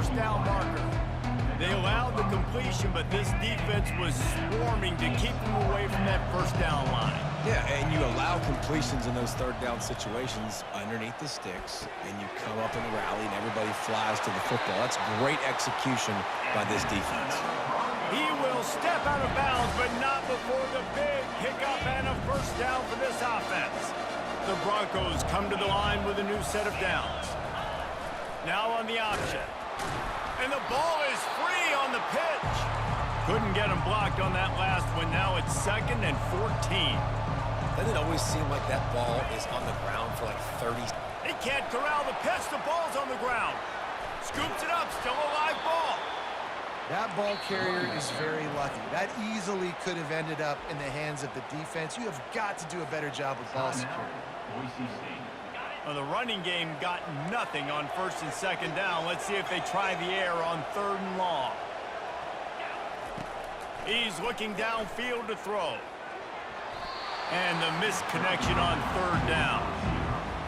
first down marker. They allowed the completion, but this defense was swarming to keep them away from that first down line. Yeah, and you allow completions in those third down situations underneath the sticks, and you come up in the rally, and everybody flies to the football. That's great execution by this defense. He will step out of bounds, but not before the big pickup and a first down for this offense. The Broncos come to the line with a new set of downs. Now on the option. And the ball is free on the pitch. Couldn't get him blocked on that last one. Now it's 2nd and 14. Doesn't it always seem like that ball is on the ground for like 30 seconds? He can't corral the pitch. The ball's on the ground. Scoops it up. Still a live ball. That ball carrier is very lucky. That easily could have ended up in the hands of the defense. You have got to do a better job with ball security. Well, the running game got nothing on 1st and 2nd down. Let's see if they try the air on 3rd and long. He's looking downfield to throw. And the misconnection on 3rd down.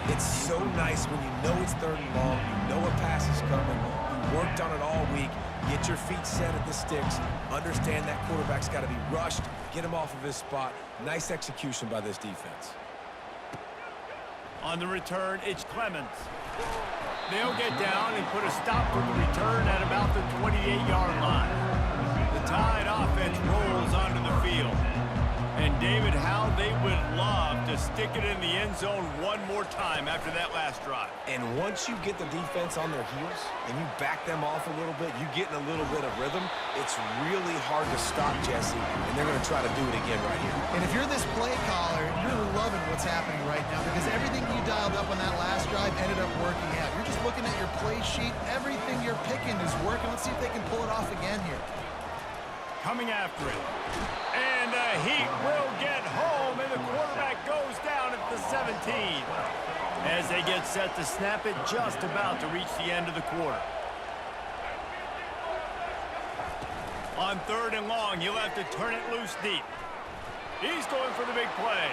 It's so nice when you know it's 3rd and long, you know a pass is coming, you worked on it all week, get your feet set at the sticks, understand that quarterback's got to be rushed, get him off of his spot. Nice execution by this defense. On the return, it's Clemens. They'll get down and put a stop to the return at about the 28-yard line. The Tide offense rolls onto the field. And David, how they would love to stick it in the end zone one more time after that last drive. And once you get the defense on their heels and you back them off a little bit, you get in a little bit of rhythm, it's really hard to stop Jesse, and they're going to try to do it again right here. And if you're this play caller, you're loving what's happening right now because everything you dialed up on that last drive ended up working out. You're just looking at your play sheet. Everything you're picking is working. Let's see if they can pull it off again here. Coming after it. And the Heat will get home, and the quarterback goes down at the 17. As they get set to snap it, just about to reach the end of the quarter. On 3rd and long, he'll have to turn it loose deep. He's going for the big play.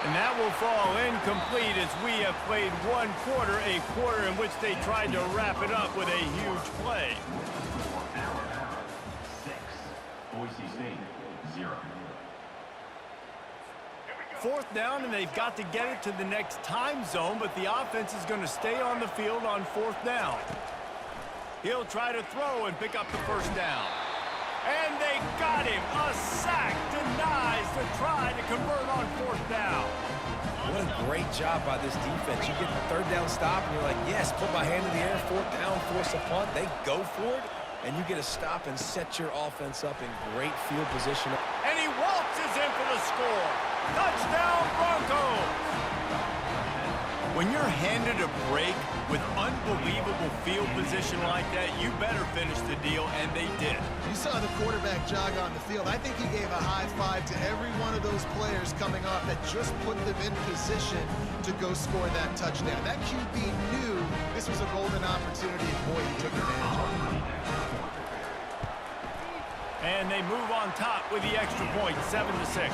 And that will fall incomplete as we have played one quarter, a quarter in which they tried to wrap it up with a huge play. Boise State, 0. 4th down, and they've got to get it to the next time zone, but the offense is going to stay on the field on 4th down. He'll try to throw and pick up the first down. And they got him. A sack denies the try to convert on 4th down. What a great job by this defense. You get the 3rd down stop, and you're like, yes, put my hand in the air, 4th down, force a punt. They go for it. And you get a stop and set your offense up in great field position. And he waltzes in for the score. Touchdown, Broncos! When you're handed a break with unbelievable field position like that, you better finish the deal, and they did. You saw the quarterback jog on the field. I think he gave a high five to every one of those players coming off that just put them in position to go score that touchdown. That QB knew this was a golden opportunity, and boy, he took advantage of it. And they move on top with the extra point, 7-6.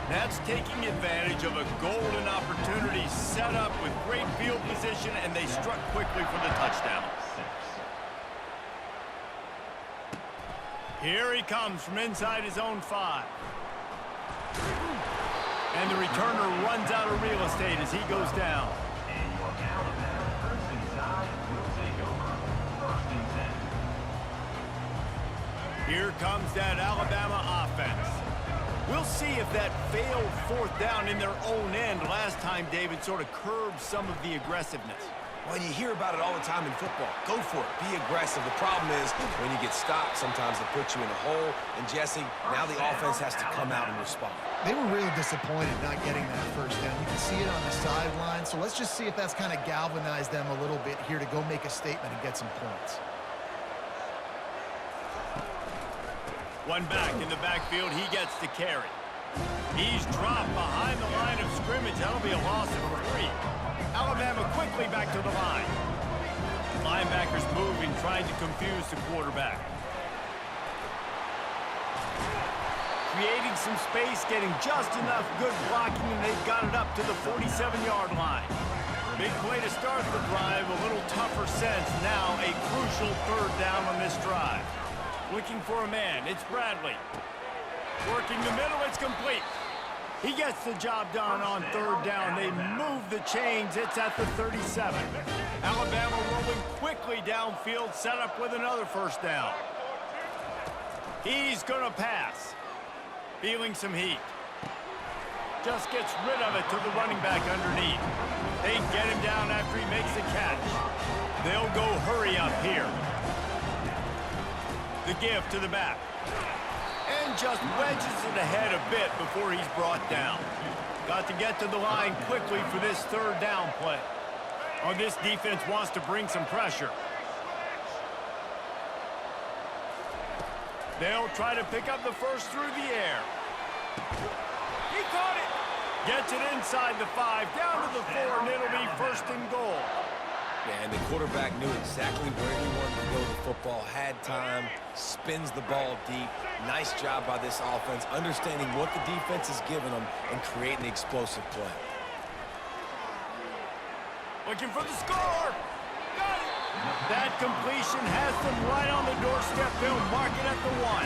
That's taking advantage of a golden opportunity set up with great field position, and they struck quickly for the touchdown. Here he comes from inside his own 5. And the returner runs out of real estate as he goes down. Here comes that Alabama offense. We'll see if that failed 4th down in their own end last time, David, sort of curbed some of the aggressiveness. Well, you hear about it all the time in football. Go for it. Be aggressive. The problem is when you get stopped, sometimes they put you in a hole. And, Jesse, now the offense has to come out and respond. They were really disappointed not getting that first down. You can see it on the sideline. So let's just see if that's kind of galvanized them a little bit here to go make a statement and get some points. One back in the backfield, he gets the carry. He's dropped behind the line of scrimmage. That'll be a loss of 3. Alabama quickly back to the line. Linebackers moving, trying to confuse the quarterback. Creating some space, getting just enough good blocking, and they've got it up to the 47-yard line. Big play to start the drive, a little tougher sense. Now a crucial third down on this drive. Looking for a man. It's Bradley. Working the middle. It's complete. He gets the job done on third down. They move the chains. It's at the 37. Alabama rolling quickly downfield, set up with another first down. He's going to pass. Feeling some heat. Just gets rid of it to the running back underneath. They get him down after he makes the catch. They'll go hurry up here. The give to the back. And just wedges it ahead a bit before he's brought down. Got to get to the line quickly for this third down play. Oh, this defense wants to bring some pressure. They'll try to pick up the first through the air. He caught it. Gets it inside the 5, down to the 4, and it'll be first and goal. Yeah, and the quarterback knew exactly where he wanted to go with the football, had time, spins the ball deep. Nice job by this offense, understanding what the defense is giving them and creating the explosive play. Looking for the score. Got it. That completion has them right on the doorstep. They'll mark it at the 1.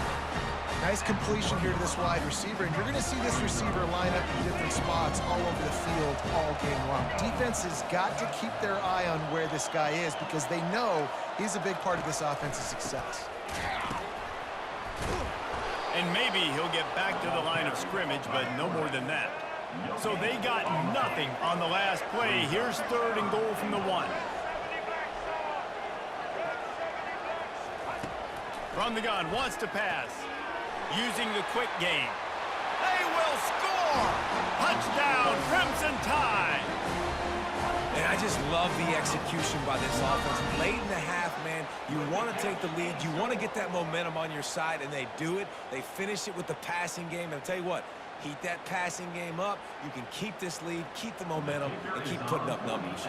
Nice completion here to this wide receiver, and you're going to see this receiver line up in different spots all over the field all game long. Defense has got to keep their eye on where this guy is because they know he's a big part of this offense's success. And maybe he'll get back to the line of scrimmage, but no more than that. So they got nothing on the last play. Here's third and goal from the 1. From the gun, wants to pass. Using the quick game. They will score! Touchdown, Crimson Tide! And I just love the execution by this offense. Late in the half, man, you want to take the lead. You want to get that momentum on your side, and they do it. They finish it with the passing game. And I'll tell you what, heat that passing game up. You can keep this lead, keep the momentum, and keep putting up numbers.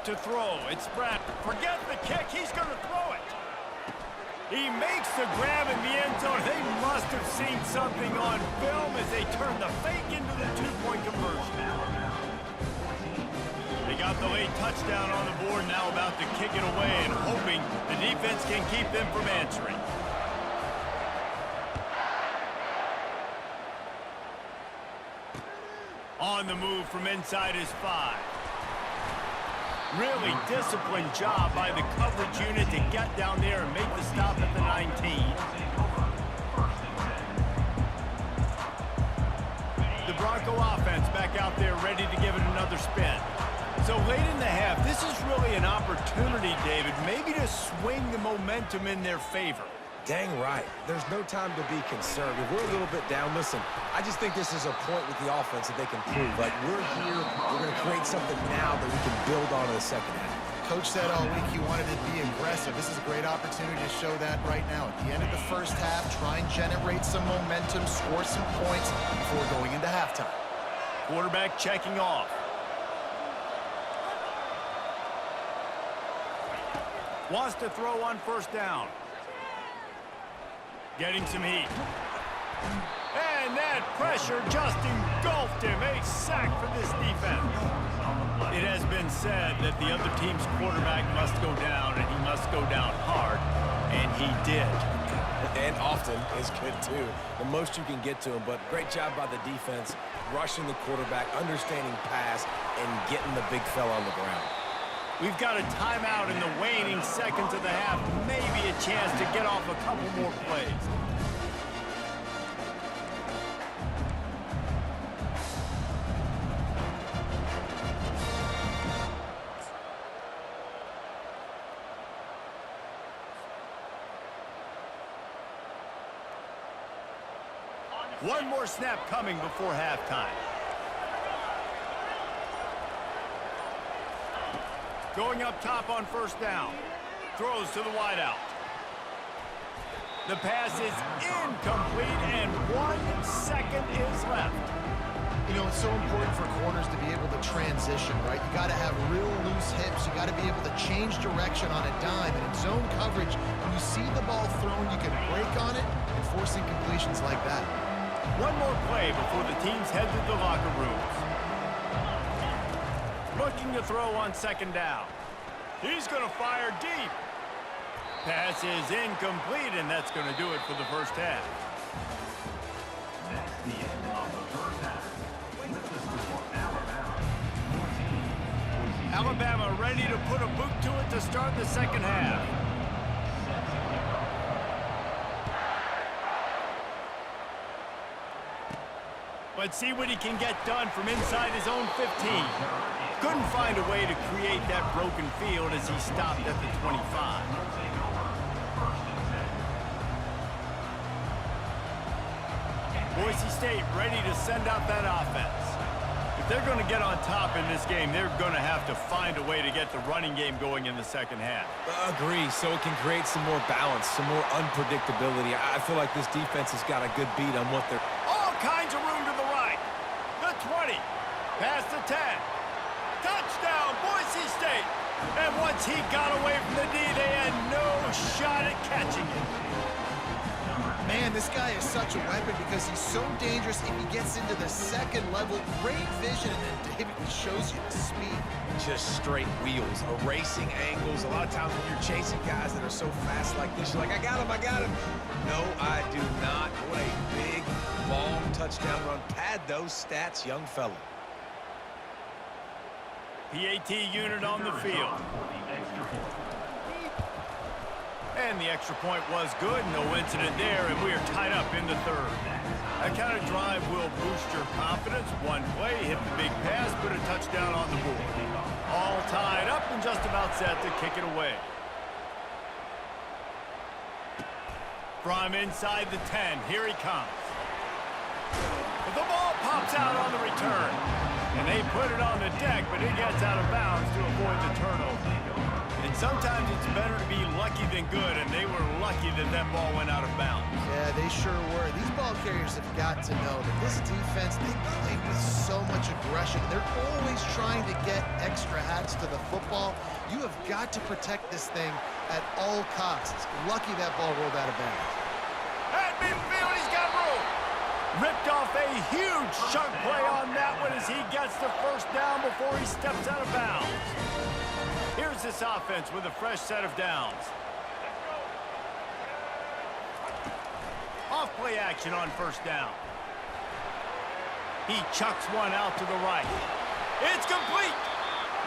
To throw, it's Brad. Forget the kick, he's going to throw it. He makes the grab in the end zone. They must have seen something on film as they turn the fake into the two-point conversion. They got the late touchdown on the board, now about to kick it away and hoping the defense can keep them from answering. On the move from inside his 5. Really disciplined job by the coverage unit to get down there and make the stop at the 19. The Bronco offense back out there ready to give it another spin. So late in the half, this is really an opportunity, David, maybe to swing the momentum in their favor. Dang right. There's no time to be concerned. If we're a little bit down, listen, I just think this is a point with the offense that they can prove. Like, we're here, we're going to create something now that we can build on in the second half. Coach said all week he wanted to be aggressive. This is a great opportunity to show that right now. At the end of the first half, try and generate some momentum, score some points before going into halftime. Quarterback checking off. Wants to throw on first down. Getting some heat. And that pressure just engulfed him. A sack for this defense. It has been said that the other team's quarterback must go down, and he must go down hard. And he did. And often is good, too. The most you can get to him, but great job by the defense, rushing the quarterback, understanding pass, and getting the big fella on the ground. We've got a timeout in the waning seconds of the half. Maybe a chance to get off a couple more plays. One more snap coming before halftime. Going up top on first down. Throws to the wideout. The pass is incomplete, and 1 second is left. You know, it's so important for corners to be able to transition, right? You got to have real loose hips. You got to be able to change direction on a dime. And in zone coverage, when you see the ball thrown, you can break on it and force incompletions like that. One more play before the teams head to the locker rooms. Looking to throw on second down. He's going to fire deep. Pass is incomplete, and that's going to do it for the first half. That's the end of the first half. With the score, Alabama 14, Boise State Alabama ready to put a boot to it to start the second half. set to kick off. Let's see what he can get done from inside his own 15. Couldn't find a way to create that broken field as he stopped at the 25. Boise State ready to send out that offense. If they're going to get on top in this game, they're going to have to find a way to get the running game going in the second half. Agree, so it can create some more balance, some more unpredictability. I feel like this defense has got a good beat on what they're... All kinds of room to the right. The 20. Past the 10. Touchdown, Boise State. And once he got away from the D, they had no shot at catching it. Man, this guy is such a weapon because he's so dangerous if he gets into the second level. Great vision, and then David shows you the speed. Just straight wheels, erasing angles. A lot of times when you're chasing guys that are so fast like this, you're like, I got him. No, I do not. What a big, long touchdown run. Pad those stats, young fella. PAT unit on the field. And the extra point was good. No incident there, and we are tied up in the third. That kind of drive will boost your confidence. One play, hit the big pass, put a touchdown on the board. All tied up and just about set to kick it away. From inside the 10, here he comes. The ball pops out on the return. And they put it on the deck, but it gets out of bounds to avoid the turnover. And sometimes it's better to be lucky than good, and they were lucky that that ball went out of bounds. Yeah, they sure were. These ball carriers have got to know that this defense, they play with so much aggression. They're always trying to get extra hats to the football. You have got to protect this thing at all costs. Lucky that ball rolled out of bounds. At midfield, he's got room. Ripped off a huge chunk play on that one as he gets the first down before he steps out of bounds. Here's this offense with a fresh set of downs. Off play action on first down. He chucks one out to the right. It's complete.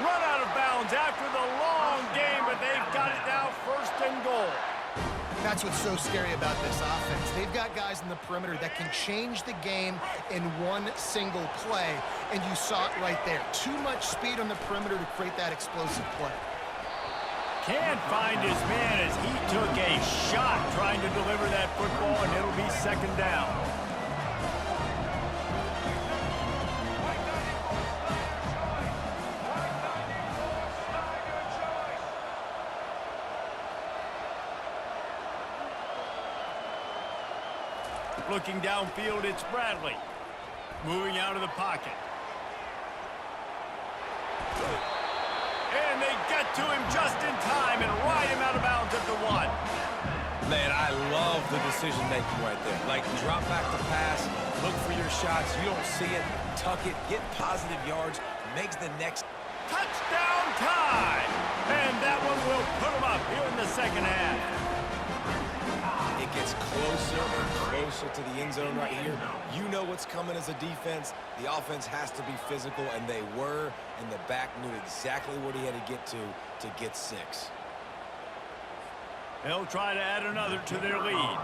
Run out of bounds after the long game, but they've got it now first and goal. That's what's so scary about this offense. They've got guys in the perimeter that can change the game in one single play, and you saw it right there. Too much speed on the perimeter to create that explosive play. Can't find his man as he took a shot trying to deliver that football, and it'll be second down. Looking downfield, it's Bradley. Moving out of the pocket. And they get to him just in time and ride him out of bounds at the 1. Man, I love the decision-making right there. Like, drop back the pass, look for your shots. You don't see it, tuck it, get positive yards, makes the next... Touchdown time! And that one will put him up here in the second half. It gets closer and closer to the end zone right here. You know what's coming as a defense. The offense has to be physical, and they were, and the back knew exactly what he had to get 6. They'll try to add another to their lead.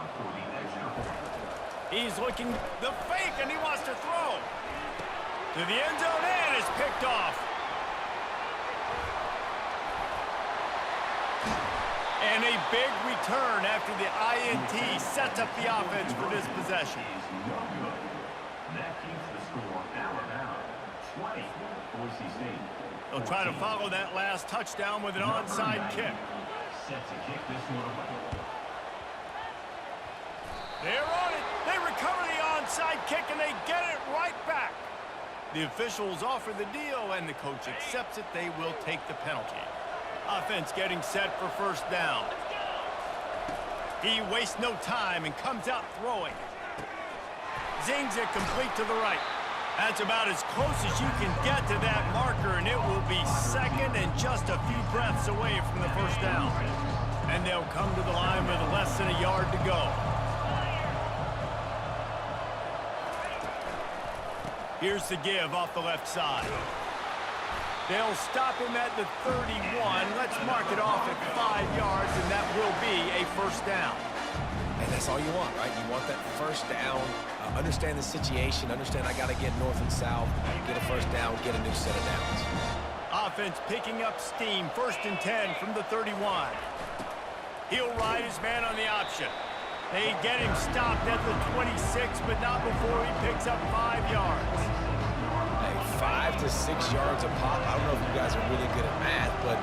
He's looking the fake, and he wants to throw. To the end zone, and it's picked off. And a big return after the INT sets up the offense for this possession. That keeps the score Alabama 20, Boise State. They'll try to follow that last touchdown with an onside kick. Set to kick this one away. They're on it. They recover the onside kick, and they get it right back. The officials offer the deal, and the coach accepts it. They will take the penalty. Offense getting set for first down. He wastes no time and comes out throwing. Zings it complete to the right. That's about as close as you can get to that marker, and it will be second and just a few breaths away from the first down. And they'll come to the line with less than a yard to go. Here's the give off the left side. They'll stop him at the 31. Let's mark it off at 5 yards, and that will be a first down. And that's all you want, right? You want that first down. Understand the situation. Understand I got to get north and south, get a first down, get a new set of downs. Offense picking up steam. 1st and 10 from the 31. He'll ride his man on the option. They get him stopped at the 26, but not before he picks up 5 yards. Hey, 5 to 6 yards a pop. I don't know if you guys are really good at math, but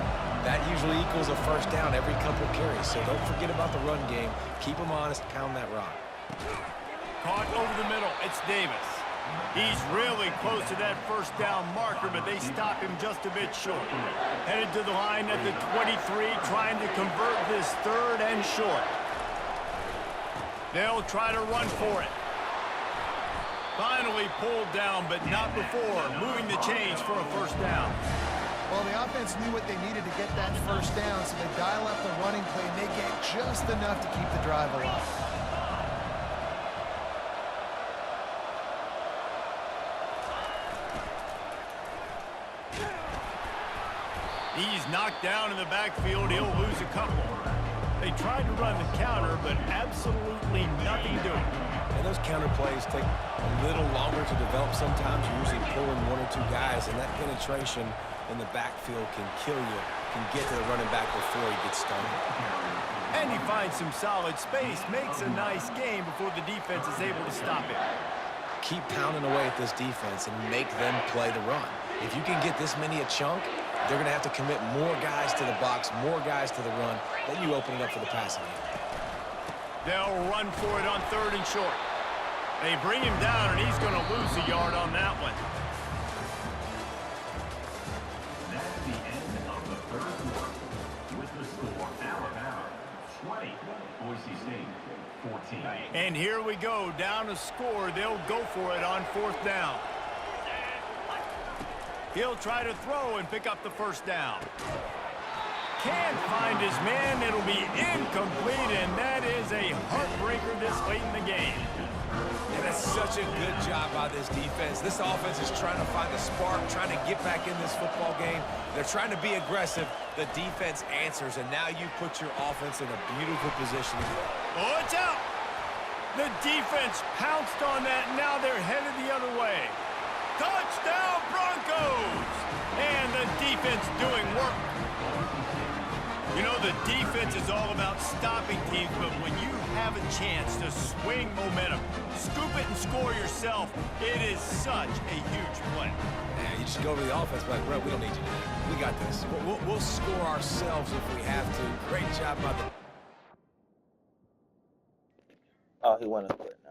that usually equals a first down every couple carries. So don't forget about the run game. Keep them honest. Pound that rock. Caught over the middle. It's Davis. He's really close to that first down marker, but they stop him just a bit short. Headed to the line at the 23, trying to convert this 3rd and short. They'll try to run for it. Finally pulled down, but not before moving the chains for a first down. Well, the offense knew what they needed to get that first down, so they dial up the running play, and they get just enough to keep the drive alive. He's knocked down in the backfield. He'll lose a couple. They tried to run the counter, but absolutely nothing doing. And those counter plays take a little longer to develop sometimes. You're usually pulling 1 or 2 guys, and that penetration in the backfield can kill you, can get to the running back before he gets started. And he finds some solid space, makes a nice game before the defense is able to stop him. Keep pounding away at this defense and make them play the run. If you can get this many a chunk, they're going to have to commit more guys to the box, more guys to the run. Then you open it up for the passing game. They'll run for it on 3rd and short. They bring him down, and he's going to lose a yard on that one. That's the end of the 3rd quarter. With the score, Alabama 20, Boise State 14. And here we go, down to score. They'll go for it on 4th down. He'll try to throw and pick up the first down. Can't find his man. It'll be incomplete, and that is a heartbreaker this late in the game. And that's such a good job by this defense. This offense is trying to find a spark, trying to get back in this football game. They're trying to be aggressive. The defense answers, and now you put your offense in a beautiful position. Oh, it's out. The defense pounced on that. Now they're headed the other way. Touchdown, Broncos! And the defense doing work. You know, the defense is all about stopping teams, but when you have a chance to swing momentum, scoop it and score yourself, it is such a huge play. Yeah, you just go to the offense, like, bro, we don't need you today. We got this. We'll score ourselves if we have to. Great job by the... Oh, he went for it now.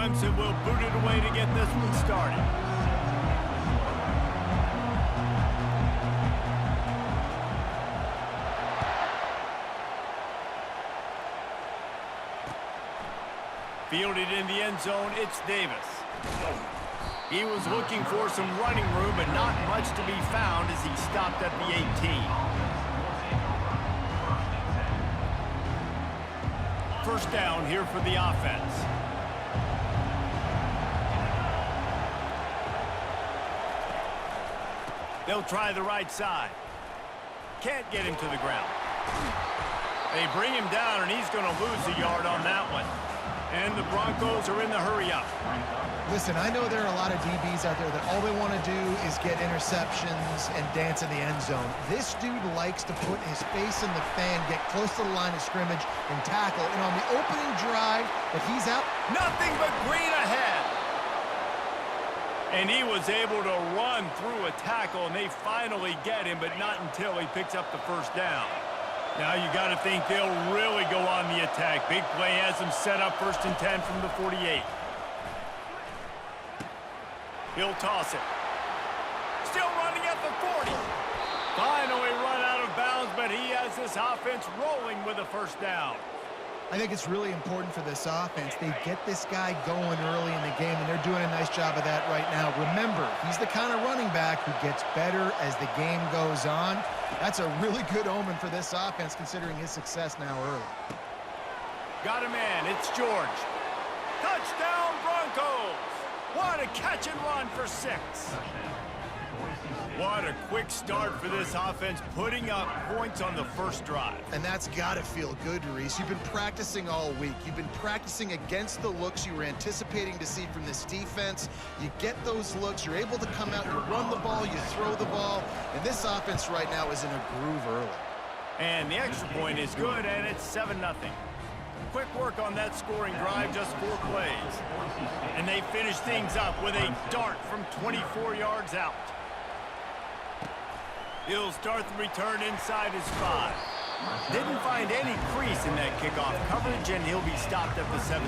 Clemson will boot it away to get this one started. Fielded in the end zone, it's Davis. He was looking for some running room, but not much to be found as he stopped at the 18. First down here for the offense. They'll try the right side. Can't get him to the ground. They bring him down, and he's going to lose a yard on that one. And the Broncos are in the hurry-up. Listen, I know there are a lot of DBs out there that all they want to do is get interceptions and dance in the end zone. This dude likes to put his face in the fan, get close to the line of scrimmage, and tackle. And on the opening drive that he's out, nothing but green ahead. And he was able to run through a tackle, and they finally get him, but not until he picks up the first down. Now you got to think they'll really go on the attack. Big play has them set up 1st and 10 from the 48. He'll toss it. Still running at the 40. Finally run out of bounds, but he has this offense rolling with a first down. I think it's really important for this offense. They get this guy going early in the game, and they're doing a nice job of that right now. Remember, he's the kind of running back who gets better as the game goes on. That's a really good omen for this offense, considering his success now early. Got a man. It's George. Touchdown, Broncos! What a catch and run for 6. What a quick start for this offense, putting up points on the first drive. And that's got to feel good, Reese. You've been practicing all week. You've been practicing against the looks you were anticipating to see from this defense. You get those looks, you're able to come out, you run the ball, you throw the ball, and this offense right now is in a groove early. And the extra point is good, and it's 7-0. Quick work on that scoring drive, just 4 plays. And they finish things up with a dart from 24 yards out. He'll start the return inside his 5. Didn't find any crease in that kickoff coverage, and he'll be stopped at the 17.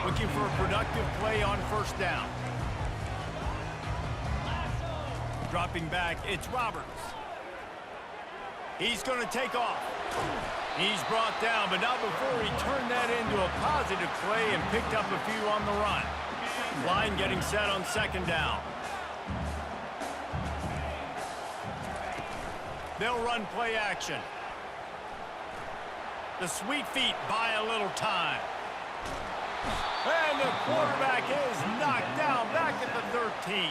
Looking for a productive play on first down. Dropping back, it's Roberts. He's going to take off. He's brought down, but not before he turned that into a positive play and picked up a few on the run. Line getting set on second down. They'll run play action. The sweet feet buy a little time. And the quarterback is knocked down back at the 13.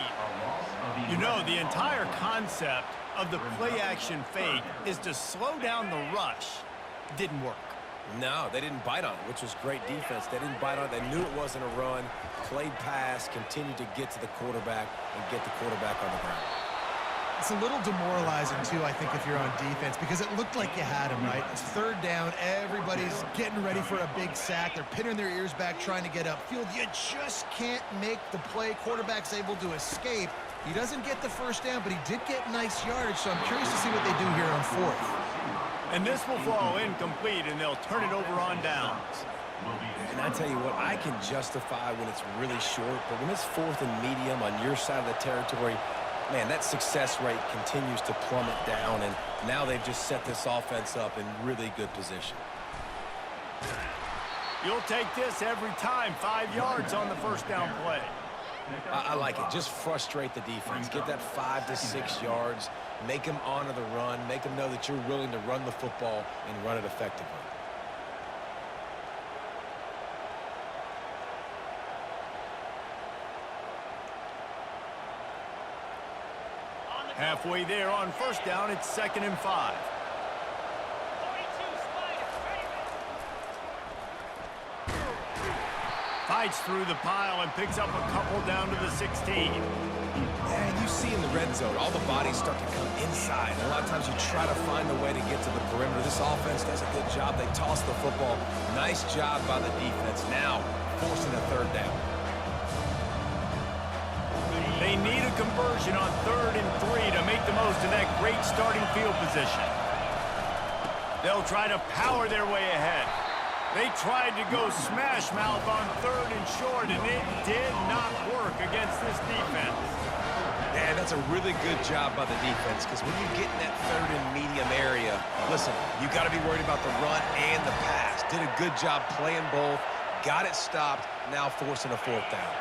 You know, the entire concept of the play action fake is to slow down the rush. Didn't work. No, they didn't bite on it, which was great defense. They didn't bite on it. They knew it wasn't a run, played pass, continued to get to the quarterback and get the quarterback on the ground. It's a little demoralizing, too, I think, if you're on defense, because it looked like you had him, right? It's third down. Everybody's getting ready for a big sack. They're pinning their ears back, trying to get upfield. You just can't make the play. Quarterback's able to escape. He doesn't get the first down, but he did get nice yardage, so I'm curious to see what they do here on 4th. And this will fall incomplete, and they'll turn it over on downs. And I tell you what, I can justify when it's really short, but when it's 4th and medium on your side of the territory, man, that success rate continues to plummet down, and now they've just set this offense up in really good position. You'll take this every time. 5 yards on the first down play. I like it. Just frustrate the defense. Get that 5 to 6 yards. Make them honor the run. Make them know that you're willing to run the football and run it effectively. Halfway there on first down, it's 2nd and 5. Fights through the pile and picks up a couple down to the 16. And you see in the red zone, all the bodies start to come inside. And a lot of times you try to find a way to get to the perimeter. This offense does a good job. They toss the football. Nice job by the defense. Now forcing a third down. They need a conversion on 3rd and 3 to make the most of that great starting field position. They'll try to power their way ahead. They tried to go smash mouth on 3rd and short, and it did not work against this defense. Yeah, that's a really good job by the defense, because when you get in that 3rd and medium area, listen, you got to be worried about the run and the pass. Did a good job playing both, got it stopped, now forcing a 4th down.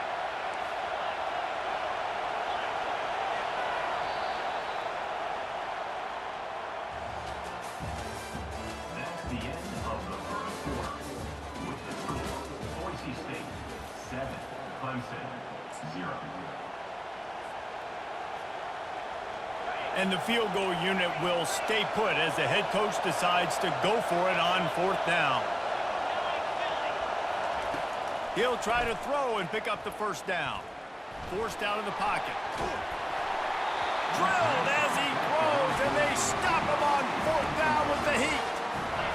Clemson, 0. And the field goal unit will stay put as the head coach decides to go for it on 4th down. He'll try to throw and pick up the 1st down. Forced out of the pocket. Drilled as he throws, and they stop him on 4th down with the heat.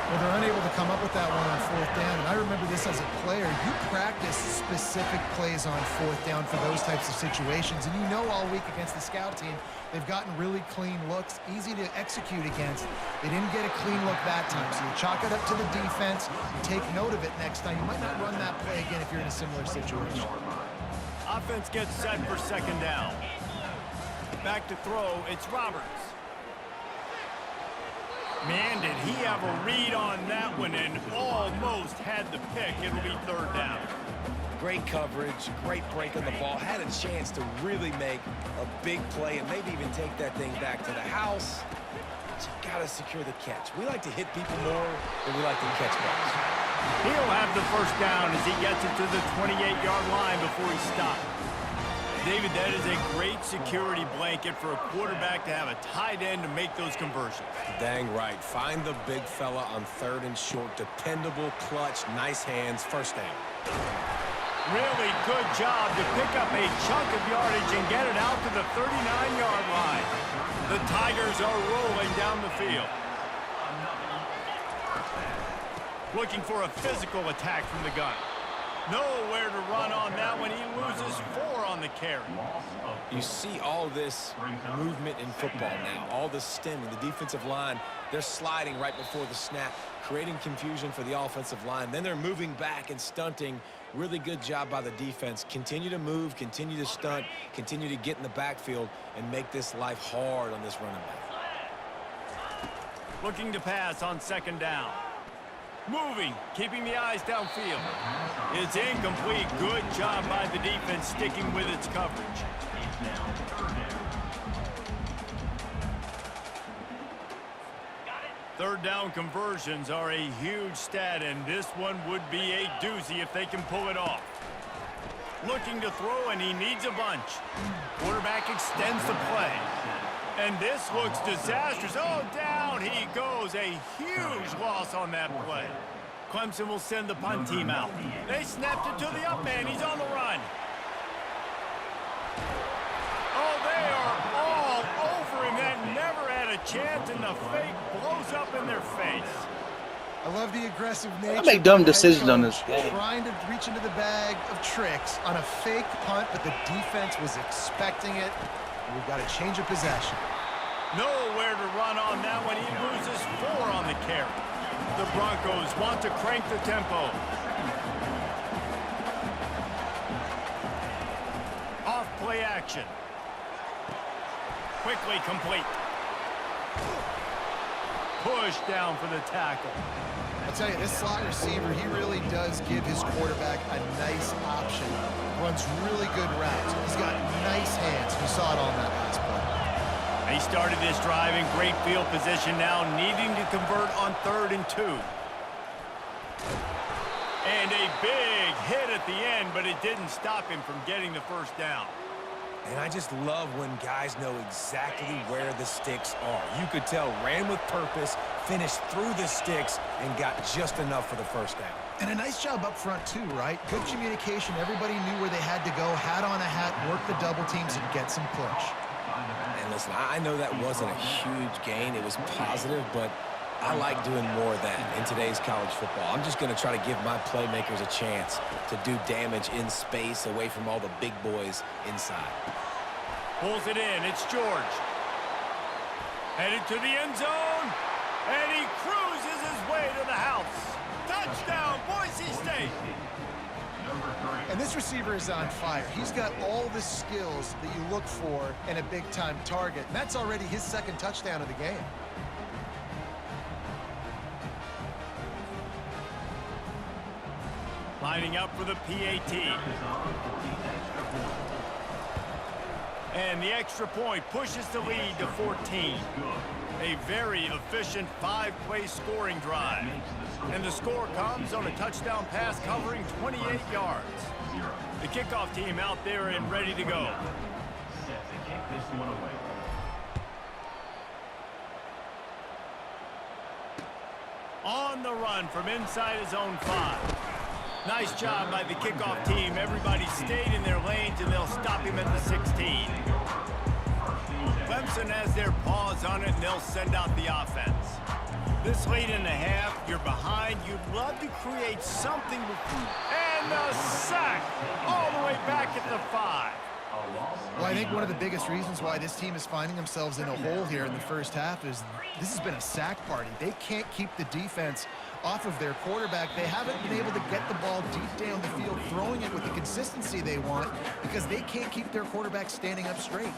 Well, they're unable to come up with that one on 4th down, and I remember this as a player. You practice specific plays on 4th down for those types of situations, and you know all week against the scout team, they've gotten really clean looks, easy to execute against. They didn't get a clean look that time, so you chalk it up to the defense, take note of it next time. You might not run that play again if you're in a similar situation. Offense gets set for 2nd down. Back to throw, it's Roberts. Man, did he have a read on that one and almost had the pick. It'll be 3rd down. Great coverage, great break on the ball. Had a chance to really make a big play and maybe even take that thing back to the house. But you got to secure the catch. We like to hit people more than we like to catch balls. He'll have the 1st down as he gets it to the 28-yard line before he stops. David, that is a great security blanket for a quarterback to have a tight end to make those conversions. Dang right. Find the big fella on 3rd and short. Dependable, clutch, nice hands, 1st down. Really good job to pick up a chunk of yardage and get it out to the 39-yard line. The Tigers are rolling down the field. Looking for a physical attack from the gun. Nowhere to run on that one. He loses 4 on the carry. You see all this movement in football now, all the stemming, the defensive line, they're sliding right before the snap, creating confusion for the offensive line. Then they're moving back and stunting. Really good job by the defense. Continue to move, continue to stunt, continue to get in the backfield and make this life hard on this running back. Looking to pass on 2nd down. Moving, keeping the eyes downfield. It's incomplete. Good job by the defense sticking with its coverage. Third down conversions are a huge stat, and this one would be a doozy if they can pull it off. Looking to throw, and he needs a bunch. Quarterback extends the play. And this looks disastrous. Oh, down he goes. A huge loss on that play. Clemson will send the punt team out. They snapped it to the up man. He's on the run. Oh, they are all over him. That never had a chance, and the fake blows up in their face. I love the aggressive nature. I make dumb decisions on this game. Trying to reach into the bag of tricks on a fake punt, but the defense was expecting it. We've got a change of possession. Nowhere to run on that one. He loses 4 on the carry. The Broncos want to crank the tempo. Off play action. Quickly complete. Push down for the tackle. I'll tell you, this slot receiver, he really does give his quarterback a nice option. Runs really good routes. He's got nice hands. We saw it on that last play. He started this drive in great field position now, needing to convert on 3rd and 2. And a big hit at the end, but it didn't stop him from getting the 1st down. And I just love when guys know exactly where the sticks are. You could tell, ran with purpose, finished through the sticks, and got just enough for the 1st down. And a nice job up front, too, right? Good communication. Everybody knew where they had to go, hat on a hat, work the double teams, and get some push. And listen, I know that wasn't a huge gain. It was positive, but I like doing more of that in today's college football. I'm just going to try to give my playmakers a chance to do damage in space away from all the big boys inside. Pulls it in. It's George. Headed to the end zone. And he cruises his way to the house. Touchdown, Boise State. And this receiver is on fire. He's got all the skills that you look for in a big-time target. And that's already his 2nd touchdown of the game. Lining up for the PAT. And the extra point pushes the lead to 14. A very efficient 5-play scoring drive. And the score comes on a touchdown pass covering 28 yards. The kickoff team out there and ready to go. Set to kick this one away. On the run from inside his own 5. Nice job by the kickoff team. Everybody stayed in their lanes, and they'll stop him at the 16. Clemson has their paws on it, and they'll send out the offense. This late in the half, you're behind. You'd love to create something. And the sack all the way back at the 5. Well, I think one of the biggest reasons why this team is finding themselves in a hole here in the first half is this has been a sack party. They can't keep the defense off of their quarterback. They haven't been able to get the ball deep down the field, throwing it with the consistency they want because they can't keep their quarterback standing up straight.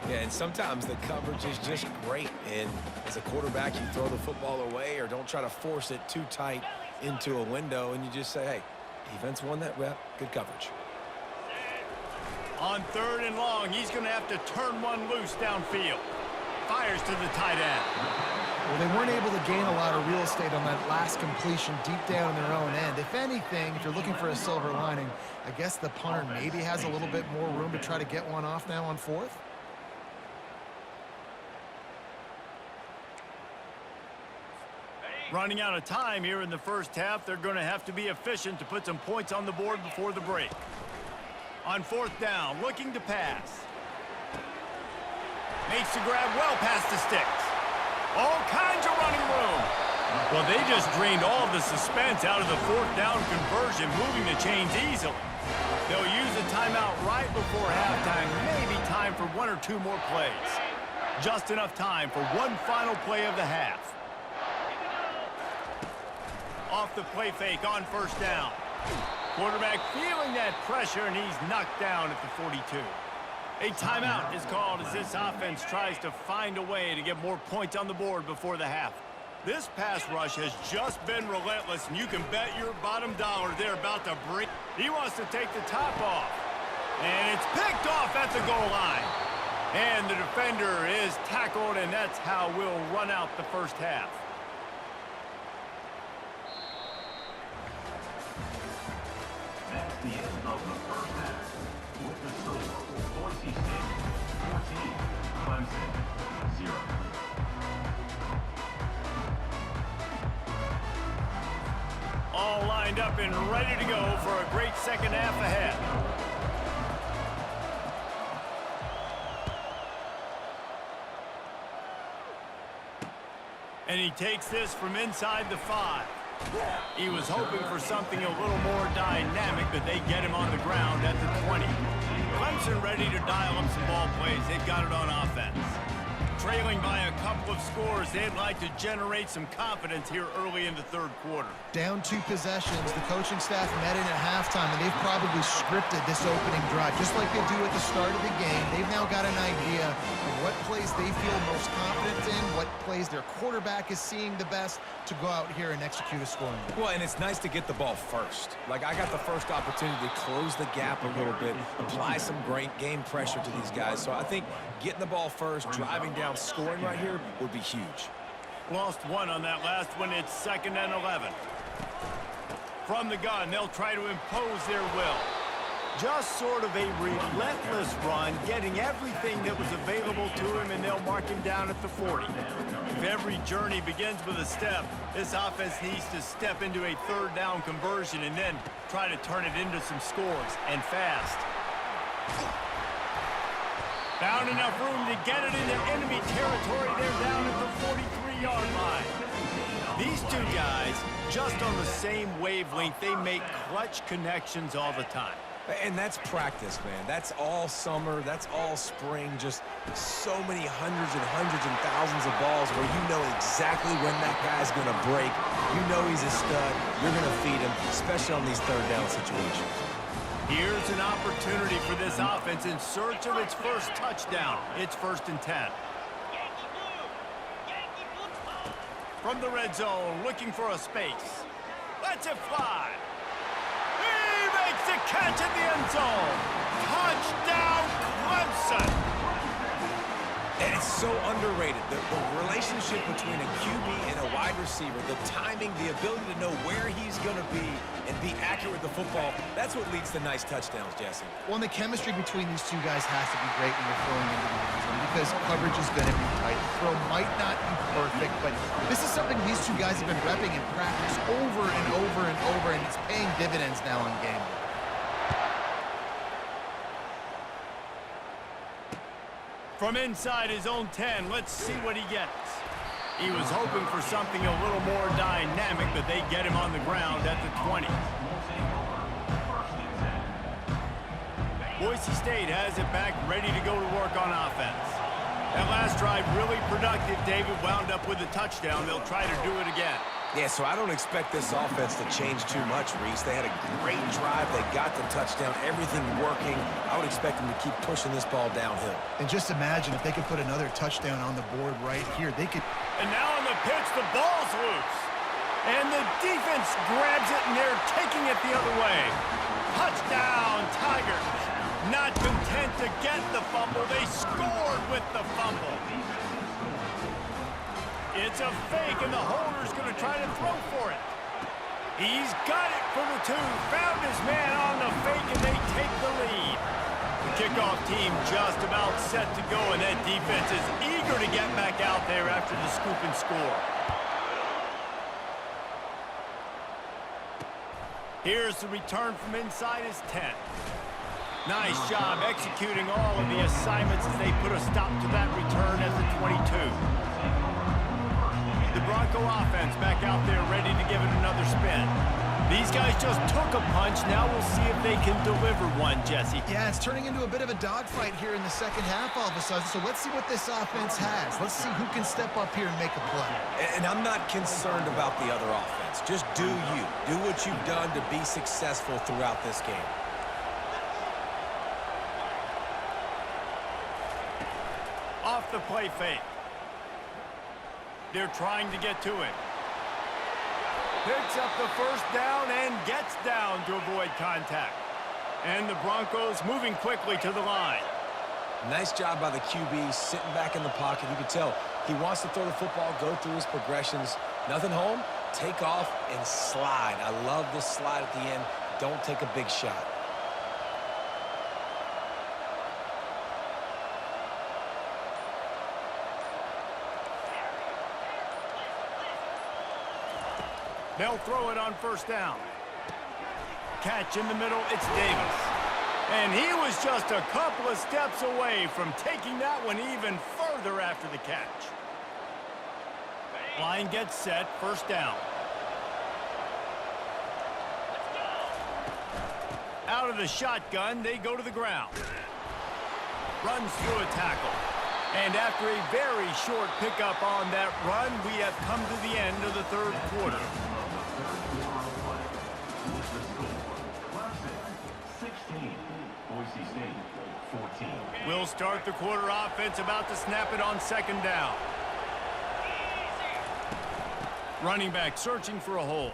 Yeah, and sometimes the coverage is just great. And as a quarterback, you throw the football away or don't try to force it too tight into a window, and you just say, hey, defense won that rep, good coverage. On 3rd and long, he's going to have to turn one loose downfield. Fires to the tight end. Well, they weren't able to gain a lot of real estate on that last completion deep down in their own end. If anything, if you're looking for a silver lining, I guess the punter maybe has a little bit more room to try to get one off now on 4th. Running out of time here in the first half, they're going to have to be efficient to put some points on the board before the break. On 4th down, looking to pass. Makes the grab well past the sticks. All kinds of running room. Well, they just drained all of the suspense out of the 4th down conversion, moving the chains easily. They'll use a timeout right before halftime, maybe time for 1 or 2 more plays. Just enough time for one final play of the half. Off the play fake on 1st down. Quarterback feeling that pressure, and he's knocked down at the 42. A timeout is called as this offense tries to find a way to get more points on the board before the half. This pass rush has just been relentless, and you can bet your bottom dollar they're about to break. He wants to take the top off. And it's picked off at the goal line. And the defender is tackled, and that's how we'll run out the first half. That's the end of the first half. With the score, Boise State 14, Clemson 0. All lined up and ready to go for a great second half ahead. And he takes this from inside the 5. He was hoping for something a little more dynamic, but they get him on the ground at the 20. Clemson ready to dial up some ball plays. They've got it on offense. Trailing by a couple of scores, they'd like to generate some confidence here early in the 3rd quarter. Down 2 possessions, the coaching staff met in at halftime, and they've probably scripted this opening drive, just like they do at the start of the game. They've now got an idea of what plays they feel most confident in, what plays their quarterback is seeing the best to go out here and execute a scoring. Well, and it's nice to get the ball first. Like, I got the first opportunity to close the gap a little bit, apply some great game pressure to these guys. So I think getting the ball first, driving down, scoring right here would be huge. Lost 1 on that last one. It's 2nd and 11. From the gun, they'll try to impose their will. Just sort of a relentless run, getting everything that was available to him, and they'll mark him down at the 40. If every journey begins with a step, this offense needs to step into a 3rd down conversion and then try to turn it into some scores, and fast. Found enough room to get it into enemy territory. They're down at the 43-yard line. These 2 guys, just on the same wavelength, they make clutch connections all the time. And that's practice, man. That's all summer. That's all spring. Just so many hundreds and thousands of balls where you know exactly when that guy's going to break. You know he's a stud. You're going to feed him, especially on these 3rd down situations. Here's an opportunity for this offense in search of its first touchdown. It's 1st and 10. From the red zone, looking for a space. Lets it fly. He makes the catch in the end zone. Touchdown, Clemson. And It's so underrated. The relationship between a QB and a wide receiver, the timing, the ability to know where he's going to be and be accurate with the football, that's what leads to nice touchdowns, Jesse. Well, and the chemistry between these two guys has to be great when you're throwing into the end zone because coverage is going to be tight. The throw might not be perfect, but this is something these two guys have been repping in practice over and over and over, and it's paying dividends now on game day. From inside his own 10, let's see what he gets. He was hoping for something a little more dynamic, but they get him on the ground at the 20. Boise State has it back, ready to go to work on offense. That last drive really productive. David wound up with a touchdown. They'll try to do it again. Yeah, so I don't expect this offense to change too much, Reese. They had a great drive. They got the touchdown, everything working. I would expect them to keep pushing this ball downhill. And just imagine if they could put another touchdown on the board right here. They could. And now on the pitch, the ball's loose. And the defense grabs it, and they're taking it the other way. Touchdown, Tigers. Not content to get the fumble, they scored with the fumble. It's a fake, and the holder's going to try to throw for it. He's got it for the 2. Found his man on the fake, and they take the lead. The kickoff team just about set to go, and that defense is eager to get back out there after the scoop and score. Here's the return from inside his 10. Nice job executing all of the assignments as they put a stop to that return at the 22. The Bronco offense back out there ready to give it another spin. These guys just took a punch. Now we'll see if they can deliver one, Jesse. Yeah, it's turning into a bit of a dogfight here in the second half all of a sudden. So let's see what this offense has. Let's see who can step up here and make a play. And I'm not concerned about the other offense. Just do you. Do what you've done to be successful throughout this game. Off the play fake. They're trying to get to it. Picks up the first down and gets down to avoid contact. And the Broncos moving quickly to the line. Nice job by the QB, sitting back in the pocket. You can tell he wants to throw the football, go through his progressions. Nothing home, take off and slide. I love this slide at the end. Don't take a big shot. They'll throw it on first down. Catch in the middle, it's Davis. And he was just a couple of steps away from taking that one even further after the catch. Line gets set, first down. Out of the shotgun, they go to the ground. Runs through a tackle. And after a very short pickup on that run, we have come to the end of the third quarter. We'll start the quarter offense, about to snap it on second down. Running back searching for a hole.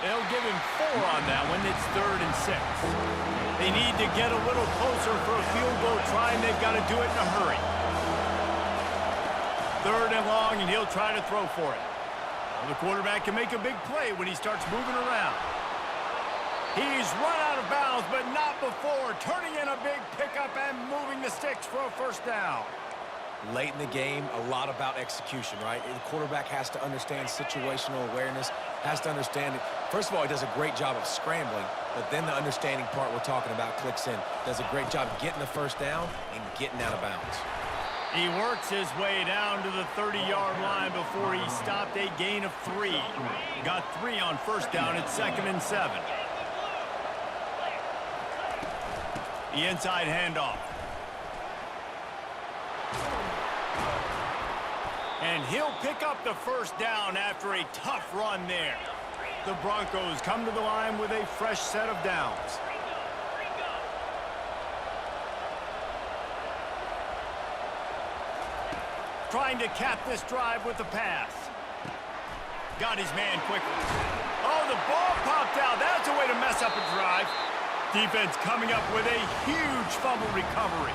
They'll give him 4 on that one. It's 3rd and 6. They need to get a little closer for a field goal try, and they've got to do it in a hurry. 3rd and long, and he'll try to throw for it. Well, the quarterback can make a big play when he starts moving around. He's run out of bounds, but not before. Turning in a big pickup and moving the sticks for a first down. Late in the game, a lot about execution, right? The quarterback has to understand situational awareness, has to understand it. First of all, he does a great job of scrambling, but then the understanding part we're talking about clicks in. Does a great job getting the first down and getting out of bounds. He works his way down to the 30-yard line before he stopped, a gain of 3. Got 3 on first down at 2nd and 7. The inside handoff. And he'll pick up the first down after a tough run there. The Broncos come to the line with a fresh set of downs. Trying to cap this drive with the pass. Got his man quickly. Oh, the ball popped out. That's a way to mess up a drive. Defense coming up with a huge fumble recovery.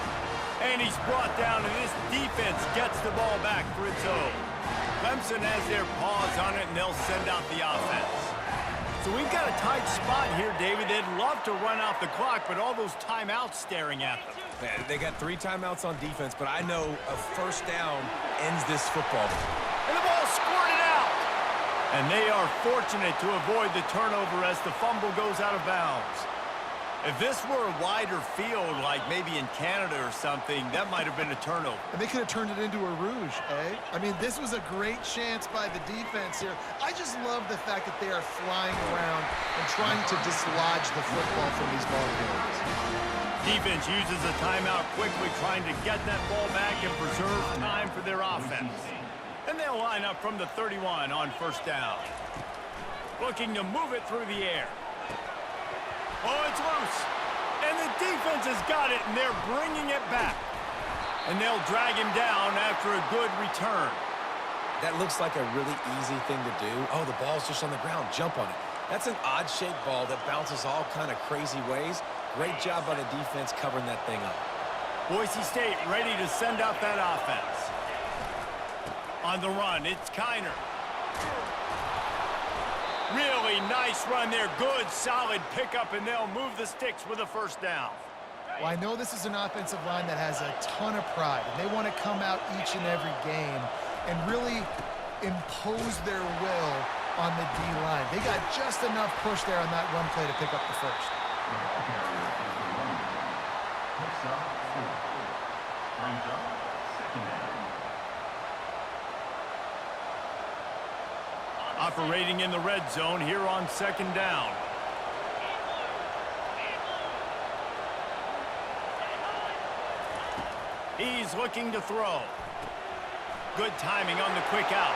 And he's brought down, and this defense gets the ball back for its own. Clemson has their paws on it, and they'll send out the offense. So we've got a tight spot here, David. They'd love to run out the clock, but all those timeouts staring at them. Man, they got 3 timeouts on defense, but I know a first down ends this football game. And the ball squirted out. And they are fortunate to avoid the turnover as the fumble goes out of bounds. If this were a wider field, like maybe in Canada or something, that might have been a turnover. And they could have turned it into a rouge, eh? I mean, this was a great chance by the defense here. I just love the fact that they are flying around and trying to dislodge the football from these ball games. Defense uses a timeout quickly, trying to get that ball back and preserve time for their offense. And they'll line up from the 31 on first down. Looking to move it through the air. Oh, it's loose. And the defense has got it, and they're bringing it back. And they'll drag him down after a good return. That looks like a really easy thing to do. Oh, the ball's just on the ground. Jump on it. That's an odd-shaped ball that bounces all kind of crazy ways. Great job by the defense covering that thing up. Boise State ready to send out that offense. On the run, it's Kiner. Really nice run there. Good, solid pickup, and they'll move the sticks with a first down. Well, I know this is an offensive line that has a ton of pride, and they want to come out each and every game and really impose their will on the D-line. They got just enough push there on that run play to pick up the first. Operating in the red zone here on second down. He's looking to throw. Good timing on the quick out.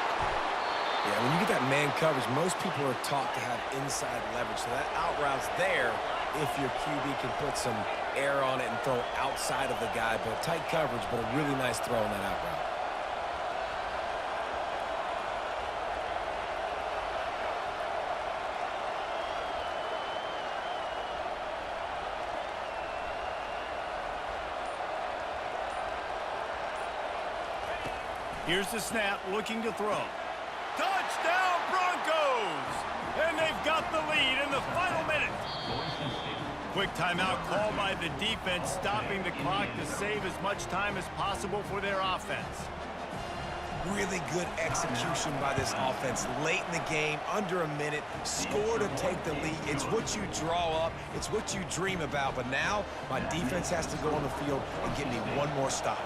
Yeah, when you get that man coverage, most people are taught to have inside leverage. So that out route's there if your QB can put some air on it and throw outside of the guy. But tight coverage, but a really nice throw on that out route. Here's the snap, looking to throw. Touchdown, Broncos! And they've got the lead in the final minute. Quick timeout call by the defense, stopping the clock to save as much time as possible for their offense. Really good execution by this offense. Late in the game, under a minute, score to take the lead. It's what you draw up. It's what you dream about. But now, my defense has to go on the field and get me one more stop.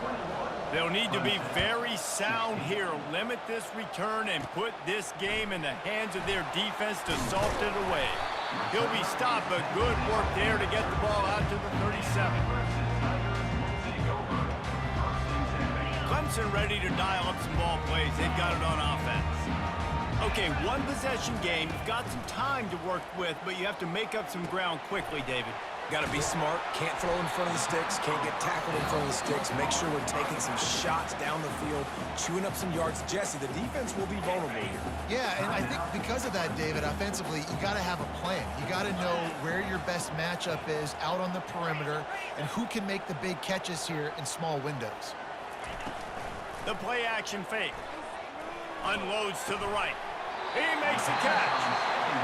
They'll need to be very sound here. Limit this return and put this game in the hands of their defense to salt it away. He'll be stopped, but good work there to get the ball out to the 37. Clemson ready to dial up some ball plays. They've got it on offense. Okay, one possession game. You've got some time to work with, but you have to make up some ground quickly, David. Got to be smart. Can't throw in front of the sticks. Can't get tackled in front of the sticks. Make sure we're taking some shots down the field, chewing up some yards. Jesse, the defense will be vulnerable here. Yeah, and I think because of that, David, offensively, you got to have a plan. You got to know where your best matchup is out on the perimeter and who can make the big catches here in small windows. The play action fake. Unloads to the right. He makes a catch.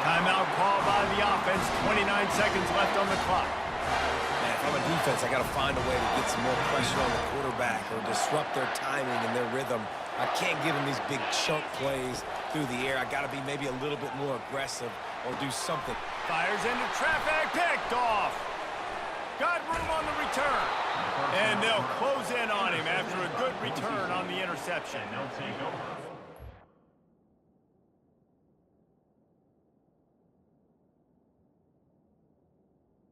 Timeout call by the offense. 29 seconds left on the clock. Man, if I'm a defense, I got to find a way to get some more pressure on the quarterback or disrupt their timing and their rhythm. I can't give them these big chunk plays through the air. I got to be maybe a little bit more aggressive or do something. Fires into traffic. Picked off. Got room on the return. And they'll close in on him after a good return on the interception. They'll take over.